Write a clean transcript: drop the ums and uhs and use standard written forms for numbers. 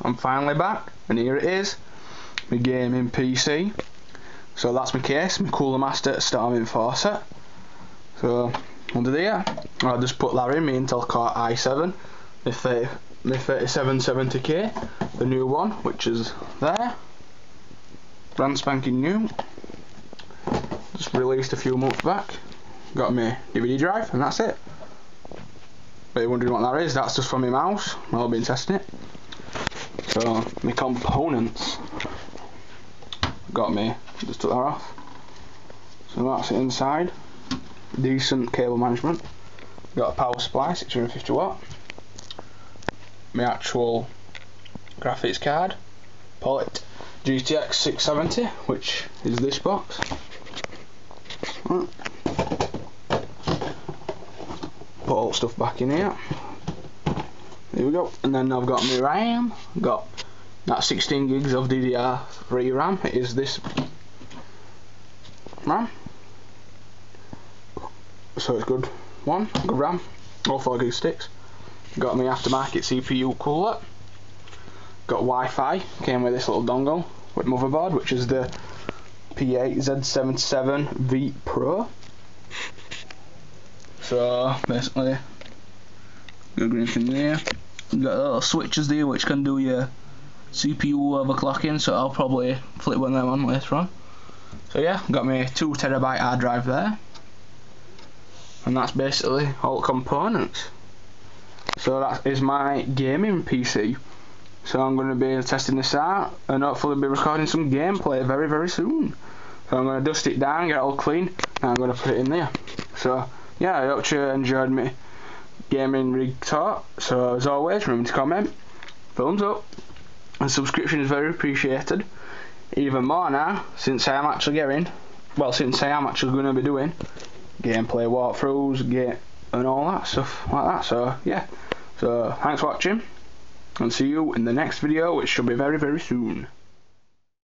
I'm finally back, and here it is, my gaming PC. So that's my case, my Cooler Master Storm Enforcer. So under there, I'll just put that in, my Intel Core i7, my 3770K, the new one, which is there, brand spanking new, just released a few months back. Got my DVD drive, and that's it. But you're wondering what that is, that's just from my mouse. I've been testing it. So, my components. Got me, just took that off. So that's it inside. Decent cable management. Got a power supply, 650 watt. My actual graphics card, Palit GTX 670, which is this box. Right. Put all the stuff back in here. There we go. And then I've got my RAM. Got that 16 gigs of DDR3 RAM. It is this RAM. So it's good RAM. All 4 gig sticks. Got my aftermarket CPU cooler. Got Wi-Fi. Came with this little dongle with motherboard, which is the P8z77-v Pro. So basically, good green in there. Got little switches there which can do your CPU overclocking, so I'll probably flip one of them on later on. So yeah, got my 2TB hard drive there, and that's basically all components. So that is my gaming PC. So I'm going to be testing this out and hopefully be recording some gameplay very, very soon. So I'm going to dust it down, get it all clean, and I'm going to put it in there. So yeah, I hope you enjoyed me gaming rig talk. So as always, remember to comment, thumbs up, and subscription is very appreciated. Even more now, since I am actually going to be doing gameplay walkthroughs, and all that stuff like that. So yeah, so thanks for watching, and see you in the next video, which should be very, very soon.